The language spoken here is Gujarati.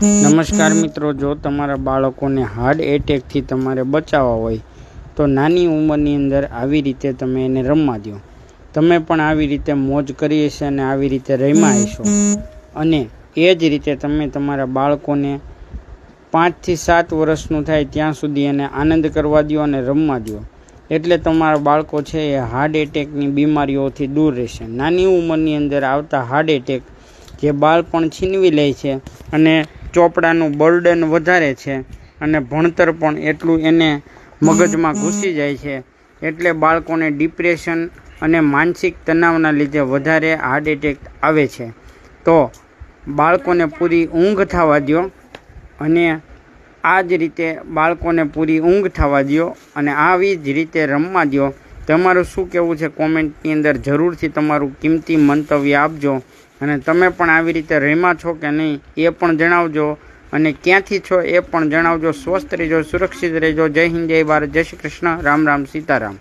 નમસ્કાર મિત્રો, જો તમારા બાળકોને હાર્ટ એટેકથી તમારે બચાવવા હોય તો નાની ઉંમરની અંદર આવી રીતે તમે એને રમવા દો. તમે પણ આવી રીતે મોજ કરી હશે અને આવી રીતે રમ્યા હશો. અને એ જ રીતે તમે તમારા બાળકોને 5 થી 7 વર્ષનું થાય ત્યાં સુધી એને આનંદ કરવા દો અને રમવા દો. એટલે તમારા બાળકો છે એ હાર્ટ એટેકની બીમારીઓથી દૂર રહેશે. નાની ઉંમરની અંદર આવતા હાર્ટ એટેક જે બાળપણ છીનવી લે છે અને ચોપડાનું બર્ડન વધારે છે અને ભણતર પણ એટલું એને મગજમાં ઘૂસી જાય છે. એટલે બાળકોને ડિપ્રેશન અને માનસિક તણાવના લીધે વધારે હાર્ટ એટેક આવે છે. તો બાળકોને પૂરી ઊંઘ થવા દો અને આ જ રીતે બાળકોને પૂરી ઊંઘ થવા દો અને આવી જ રીતે રમવા દો. તમારું શું કહેવું છે કોમેન્ટની અંદર જરૂરથી તમારું કિંમતી મંતવ્ય આપજો. અને તમે પણ આવી રીતે રમ્યા છો કે નહીં એ પણ જણાવજો અને ક્યાંથી છો એ પણ જણાવજો. સ્વસ્થ રહેજો, સુરક્ષિત રહેજો. જય હિન્દ, જય ભારત, જય શ્રી કૃષ્ણ, રામ રામ, સીતારામ.